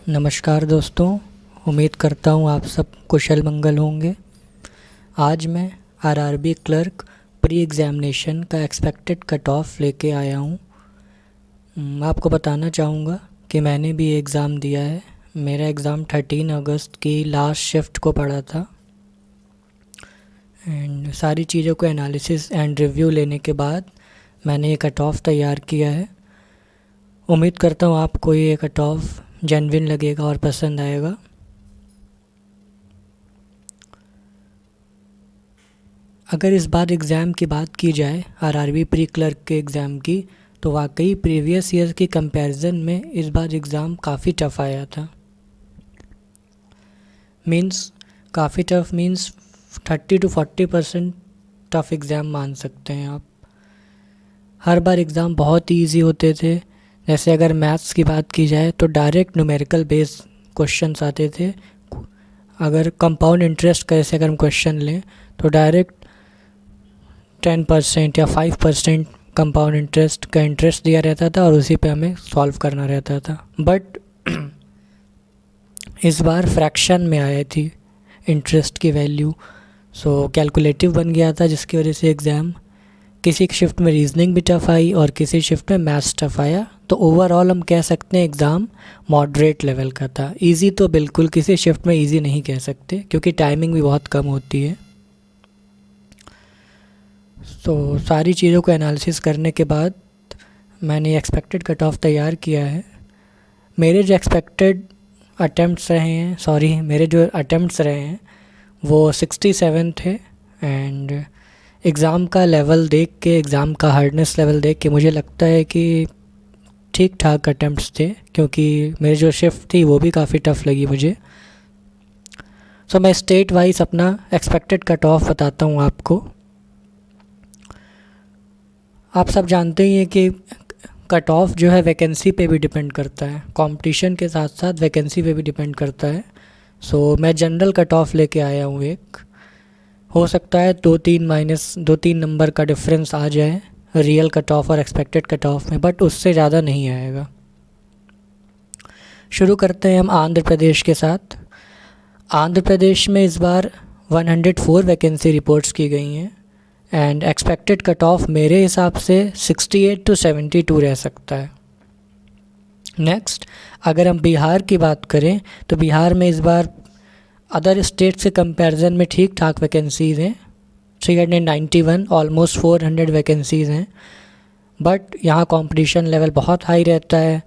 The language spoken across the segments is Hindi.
नमस्कार दोस्तों, उम्मीद करता हूँ आप सब कुशल मंगल होंगे। आज मैं आरआरबी क्लर्क प्री एग्ज़ामिनेशन का एक्सपेक्टेड कट ऑफ लेके आया हूँ। आपको बताना चाहूँगा कि मैंने भी एग्ज़ाम दिया है। मेरा एग्ज़ाम 13 अगस्त की लास्ट शिफ्ट को पड़ा था एंड सारी चीज़ों को एनालिसिस एंड रिव्यू लेने के बाद मैंने ये कट ऑफ तैयार किया है। उम्मीद करता हूँ आपको ये कट ऑफ जेन्युइन लगेगा और पसंद आएगा। अगर इस बार एग्ज़ाम की बात की जाए आरआरबी प्री क्लर्क के एग्ज़ाम की, तो वाकई प्रीवियस ईयर की कंपैरिजन में इस बार एग्ज़ाम काफ़ी टफ़ आया था। काफ़ी tough means 30 to 40% tough exam मान सकते हैं आप। हर बार एग्ज़ाम बहुत ही ईजी होते थे। जैसे अगर मैथ्स की बात की जाए तो डायरेक्ट न्यूमेरिकल बेस्ड क्वेश्चंस आते थे। अगर कंपाउंड इंटरेस्ट का जैसे अगर हम क्वेश्चन लें तो डायरेक्ट 10% या 5% कंपाउंड इंटरेस्ट का इंटरेस्ट दिया रहता था और उसी पे हमें सॉल्व करना रहता था। बट इस बार फ्रैक्शन में आई थी इंटरेस्ट की वैल्यू, सो कैलकुलेटिव बन गया था, जिसकी वजह से एग्ज़ाम किसी शिफ्ट में रीजनिंग भी टफ आई और किसी शिफ्ट में मैथ्स टफ आया। तो ओवरऑल हम कह सकते हैं एग्ज़ाम मॉडरेट लेवल का था। इजी तो बिल्कुल किसी शिफ्ट में इजी नहीं कह सकते क्योंकि टाइमिंग भी बहुत कम होती है। तो सारी चीज़ों को एनालिसिस करने के बाद मैंने एक्सपेक्टेड कट ऑफ तैयार किया है। मेरे जो अटेम्प्ट्स रहे हैं वो 67 थे एंड एग्ज़ाम का लेवल देख के, एग्ज़ाम का हार्डनेस लेवल देख के मुझे लगता है कि ठीक ठाक अटेम्प्ट्स थे, क्योंकि मेरी जो शिफ्ट थी वो भी काफ़ी टफ़ लगी मुझे। सो मैं स्टेट वाइज अपना एक्सपेक्टेड कट ऑफ बताता हूँ आपको। आप सब जानते ही हैं कि कट ऑफ जो है वैकेंसी पे भी डिपेंड करता है, कंपटीशन के साथ साथ वैकेंसी पे भी डिपेंड करता है। सो मैं जनरल कट ऑफ लेके आया हूँ। एक हो सकता है 2-3 नंबर का डिफरेंस आ जाए रियल कट ऑफ और एक्सपेक्टेड कट ऑफ में, बट उससे ज़्यादा नहीं आएगा। शुरू करते हैं हम आंध्र प्रदेश के साथ। आंध्र प्रदेश में इस बार 104 वैकेंसी रिपोर्ट्स की गई हैं एंड एक्सपेक्टेड कट ऑफ मेरे हिसाब से 68 to 72 रह सकता है। नेक्स्ट, अगर हम बिहार की बात करें तो बिहार में इस बार अदर स्टेट से कंपैरिजन में ठीक ठाक वैकेंसीज़ हैं। 391 ऑलमोस्ट 400 वैकेंसीज़ हैं, बट यहाँ कंपटीशन लेवल बहुत हाई रहता है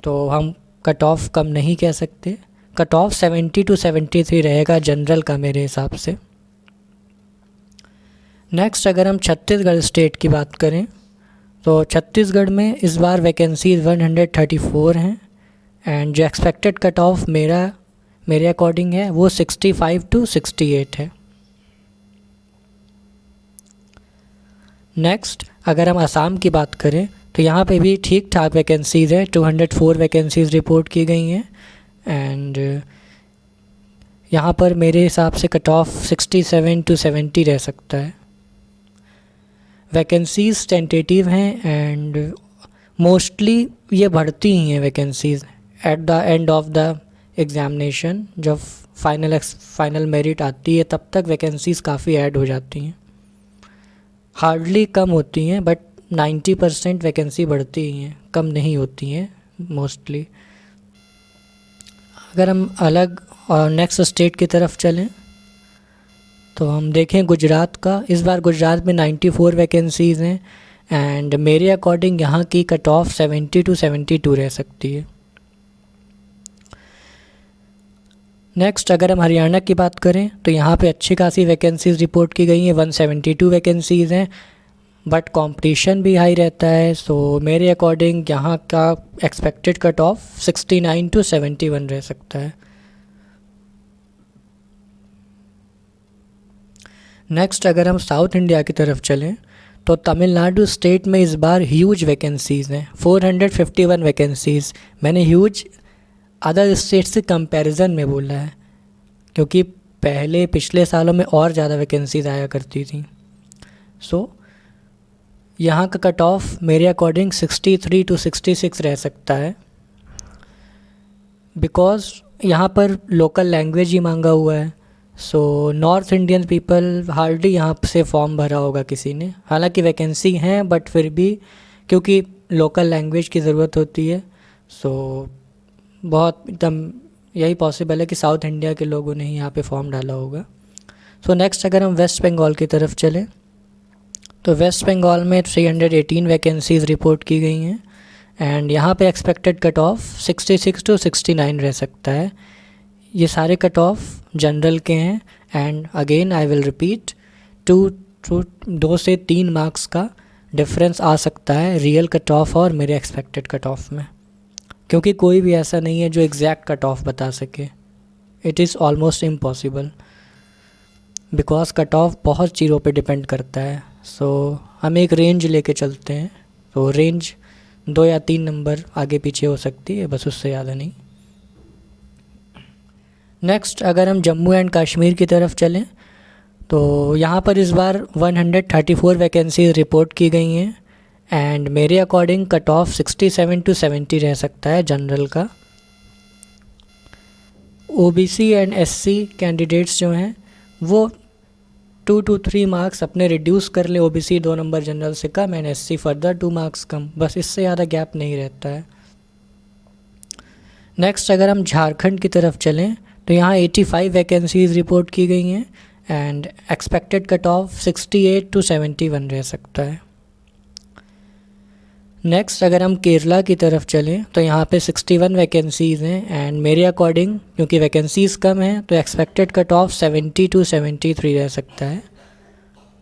तो हम कट ऑफ कम नहीं कह सकते। कट ऑफ 70 to 73 रहेगा जनरल का मेरे हिसाब से। नेक्स्ट, अगर हम छत्तीसगढ़ स्टेट की बात करें तो छत्तीसगढ़ में इस बार वैकेंसीज 134 हैं एंड जो एक्सपेक्टेड कट ऑफ मेरे अकॉर्डिंग है वो 65 to 68 है। नेक्स्ट, अगर हम असम की बात करें तो यहाँ पे भी ठीक ठाक वैकेंसीज़ हैं। 204 वैकेंसीज़ रिपोर्ट की गई हैं एंड यहाँ पर मेरे हिसाब से कट ऑफ 67 to 70 रह सकता है। वैकेंसीज़ टेंटेटिव हैं एंड मोस्टली ये बढ़ती ही हैं vacancies at the end of the examination. जब फाइनल मेरिट आती है तब तक वैकेंसीज़ काफ़ी ऐड हो जाती हैं, हार्डली कम होती हैं, बट 90% वैकेंसी बढ़ती ही हैं, कम नहीं होती हैं मोस्टली। अगर हम अलग और नेक्स्ट स्टेट की तरफ चलें तो हम देखें गुजरात का। इस बार गुजरात में 94 वैकेंसीज़ हैं एंड मेरे अकॉर्डिंग यहाँ की कट ऑफ 70 to 72 रह सकती है। नेक्स्ट, अगर हम हरियाणा की बात करें तो यहाँ पे अच्छी खासी वैकेंसीज़ रिपोर्ट की गई हैं। 172 वैकेंसीज़ हैं, बट कंपटीशन भी हाई रहता है। सो मेरे अकॉर्डिंग यहाँ का एक्सपेक्टेड कट ऑफ 69 to 71 रह सकता है। नेक्स्ट, अगर हम साउथ इंडिया की तरफ चलें तो तमिलनाडु स्टेट में इस बार ह्यूज वैकेंसीज़ हैं, 451 वैकेंसीज़। मैंने ह्यूज अदर स्टेट से कंपैरिजन में बोला है क्योंकि पिछले सालों में और ज़्यादा वैकेंसीज़ आया करती थी। सो यहाँ का कट ऑफ मेरे अकॉर्डिंग 63 to 66 रह सकता है। बिकॉज़ यहाँ पर लोकल लैंग्वेज ही मांगा हुआ है। So north Indian people hardly यहाँ से फॉर्म भरा होगा किसी ने, हालांकि वैकेंसी हैं बट फिर भी क्योंकि लोकल लैंग्वेज की ज़रूरत होती है, सो बहुत एकदम यही पॉसिबल है कि साउथ इंडिया के लोगों ने ही यहाँ पे फॉर्म डाला होगा। सो नेक्स्ट अगर हम वेस्ट बंगाल की तरफ चलें तो वेस्ट बंगाल में 318 वैकेंसीज़ रिपोर्ट की गई हैं एंड यहाँ पे एक्सपेक्टेड कट ऑफ 66 टू 69 रह सकता है। ये सारे कट ऑफ जनरल के हैं and again I will repeat 2 से 3 मार्क्स का डिफरेंस आ सकता है रियल कट ऑफ और मेरे एक्सपेक्टेड कट ऑफ में, क्योंकि कोई भी ऐसा नहीं है जो एग्जैक्ट कट ऑफ बता सके। It is almost impossible because cut off बहुत चीज़ों पे डिपेंड करता है। सो हम एक रेंज लेके चलते हैं, तो रेंज 2 या 3 नंबर आगे पीछे हो सकती है, बस उससे ज़्यादा नहीं। नेक्स्ट अगर हम जम्मू एंड कश्मीर की तरफ चलें तो यहाँ पर इस बार 134 वैकेंसीज रिपोर्ट की गई हैं एंड मेरे अकॉर्डिंग कट ऑफ 67 टू 70 रह सकता है जनरल का। ओबीसी एंड एससी कैंडिडेट्स जो हैं वो 2 to 3 मार्क्स अपने रिड्यूस कर ले, ओबीसी 2 नंबर जनरल से कम एंड एससी फर्दर 2 मार्क्स कम, बस इससे ज़्यादा गैप नहीं रहता है। नेक्स्ट अगर हम झारखंड की तरफ चलें तो यहाँ 85 वैकेंसीज़ रिपोर्ट की गई हैं and expected cut off 68 to 71 रह सकता है। नेक्स्ट अगर हम केरला की तरफ चलें तो यहाँ पे 61 वैकेंसीज़ हैं एंड मेरे अकॉर्डिंग क्योंकि वैकेंसीज़ कम हैं तो एक्सपेक्टेड कट ऑफ 70 टू 73 रह सकता है,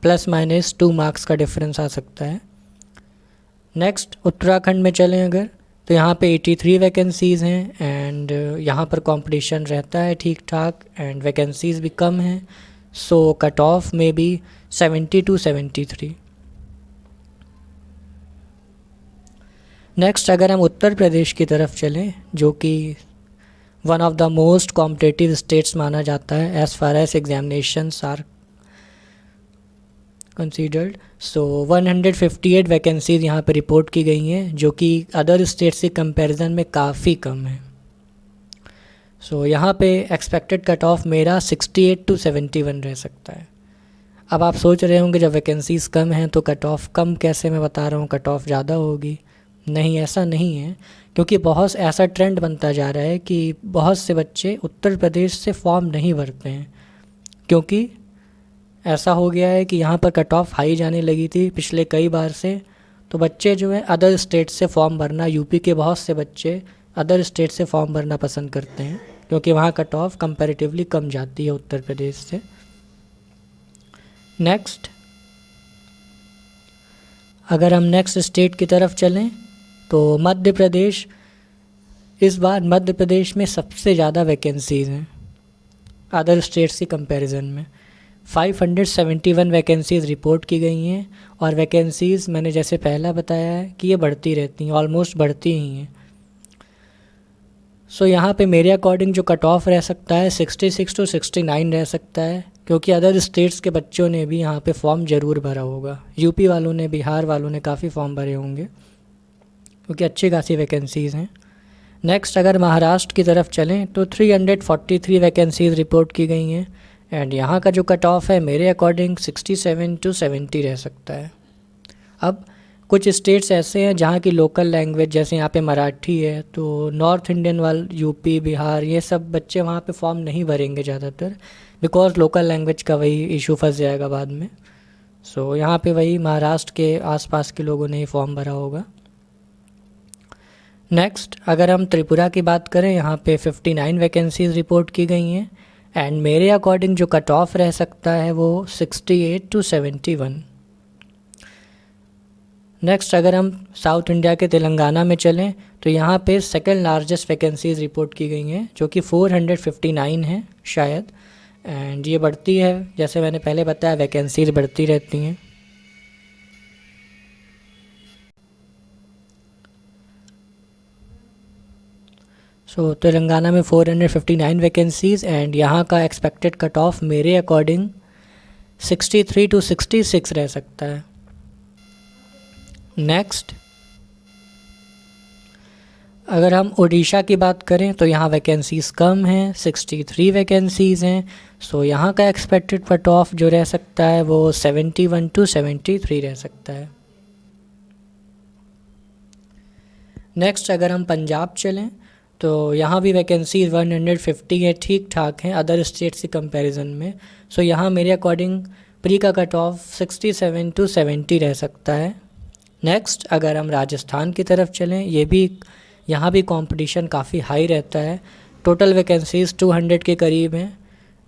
प्लस माइनस 2 मार्क्स का डिफरेंस आ सकता है। नेक्स्ट उत्तराखंड में चलें अगर तो यहाँ पे 83 वैकेंसीज़ हैं एंड यहाँ पर कंपटीशन रहता है ठीक ठाक एंड वैकेंसीज़ भी कम हैं, सो कट ऑफ में भी 70 टू 73। नेक्स्ट अगर हम उत्तर प्रदेश की तरफ चलें जो कि one of the most competitive states माना जाता है as far as examinations are considered, so 158 vacancies यहाँ पर रिपोर्ट की गई हैं जो कि अदर स्टेट्स के कंपैरिजन में काफ़ी कम है। सो यहाँ पे एक्सपेक्टेड कट ऑफ मेरा 68 टू 71 रह सकता है। अब आप सोच रहे होंगे जब वैकेंसीज़ कम हैं तो कट ऑफ कम कैसे मैं बता रहा हूँ, कट ऑफ ज़्यादा होगी। नहीं, ऐसा नहीं है, क्योंकि बहुत ऐसा ट्रेंड बनता जा रहा है कि बहुत से बच्चे उत्तर प्रदेश से फॉर्म नहीं भरते हैं, क्योंकि ऐसा हो गया है कि यहाँ पर कट ऑफ हाई जाने लगी थी पिछले कई बार से, तो बच्चे जो है अदर स्टेट से फॉर्म भरना, यूपी के बहुत से बच्चे अदर स्टेट से फॉर्म भरना पसंद करते हैं क्योंकि वहाँ कट ऑफ कंपैरेटिवली कम जाती है उत्तर प्रदेश से। नेक्स्ट अगर हम नेक्स्ट स्टेट की तरफ चलें तो मध्य प्रदेश, इस बार मध्य प्रदेश में सबसे ज़्यादा वैकेंसीज़ हैं अदर स्टेट्स की कंपैरिजन में। 571 वैकेंसीज़ रिपोर्ट की गई हैं और वैकेंसीज़ मैंने जैसे पहला बताया है कि ये बढ़ती रहती हैं, ऑलमोस्ट बढ़ती ही हैं। सो यहाँ पे मेरे अकॉर्डिंग जो कट ऑफ रह सकता है 66 टू 69 रह सकता है, क्योंकि अदर स्टेट्स के बच्चों ने भी यहाँ पे फॉर्म ज़रूर भरा होगा। यूपी वालों ने, बिहार वालों ने काफ़ी फॉर्म भरे होंगे क्योंकि अच्छी खासी वैकेंसीज़ हैं। नेक्स्ट अगर महाराष्ट्र की तरफ चलें तो 343 वैकेंसीज़ रिपोर्ट की गई हैं एंड यहाँ का जो कट ऑफ है मेरे अकॉर्डिंग 67 टू 70 रह सकता है। अब कुछ स्टेट्स ऐसे हैं जहाँ की लोकल लैंग्वेज, जैसे यहाँ पे मराठी है, तो नॉर्थ इंडियन वाले यूपी, बिहार, ये सब बच्चे वहाँ पे फॉर्म नहीं भरेंगे ज़्यादातर, बिकॉज लोकल लैंग्वेज का वही इशू फंस जाएगा बाद में। सो यहाँ पे वही महाराष्ट्र के आसपास के लोगों ने ही फॉर्म भरा होगा। नेक्स्ट अगर हम त्रिपुरा की बात करें, यहाँ पे 59 वैकेंसीज़ रिपोर्ट की गई हैं एंड मेरे अकॉर्डिंग जो कट ऑफ रह सकता है वो 68 टू 71। नेक्स्ट अगर हम साउथ इंडिया के तेलंगाना में चलें तो यहाँ पे सेकंड लार्जेस्ट वैकेंसीज़ रिपोर्ट की गई हैं जो कि 459 हैं शायद, एंड ये बढ़ती है, जैसे मैंने पहले बताया वैकेंसीज़ बढ़ती रहती हैं। सो तेलंगाना में 459 वैकेंसीज़ एंड यहाँ का एक्सपेक्टेड कट ऑफ मेरे अकॉर्डिंग 63 टू 66 रह सकता है। नेक्स्ट अगर हम ओडिशा की बात करें तो यहाँ वैकेंसीज़ कम हैं, 63 वैकेंसीज़ हैं। सो यहाँ का एक्सपेक्टेड कट ऑफ जो रह सकता है वो 71 to 73 रह सकता है। नेक्स्ट अगर हम पंजाब चलें तो यहाँ भी वैकेंसी 150 है, ठीक ठाक हैं अदर स्टेट्स के कंपैरिजन में। सो यहाँ मेरे अकॉर्डिंग प्री का कट ऑफ 67 to 70 रह सकता है। नेक्स्ट अगर हम राजस्थान की तरफ चलें, यहाँ भी कंपटीशन काफ़ी हाई रहता है। टोटल वैकेंसीज़ 200 के करीब हैं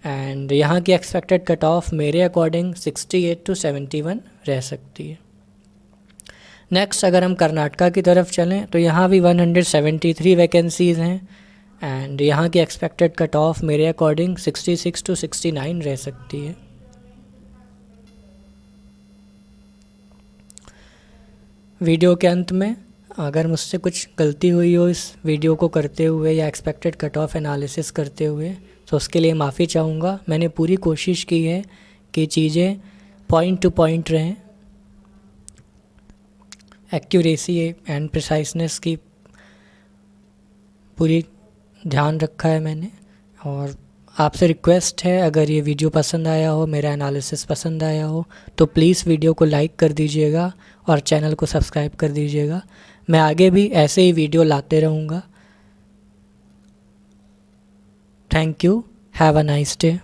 एंड यहाँ की एक्सपेक्टेड कट ऑफ मेरे अकॉर्डिंग 68 to 71 रह सकती है। नेक्स्ट अगर हम कर्नाटका की तरफ चलें तो यहाँ भी 173 वैकेंसीज़ हैं एंड यहाँ की एक्सपेक्टेड कट ऑफ मेरे अकॉर्डिंग 66 to 69 रह सकती है। वीडियो के अंत में अगर मुझसे कुछ गलती हुई हो इस वीडियो को करते हुए या एक्सपेक्टेड कट ऑफ एनालिसिस करते हुए तो उसके लिए माफ़ी चाहूँगा। मैंने पूरी कोशिश की है कि चीज़ें पॉइंट टू पॉइंट रहें, एक्यूरेसी एंड प्रिसाइसनेस की पूरी ध्यान रखा है मैंने। और आपसे रिक्वेस्ट है, अगर ये वीडियो पसंद आया हो, मेरा एनालिसिस पसंद आया हो तो प्लीज़ वीडियो को लाइक कर दीजिएगा और चैनल को सब्सक्राइब कर दीजिएगा। मैं आगे भी ऐसे ही वीडियो लाते रहूँगा। Thank you, have a nice day.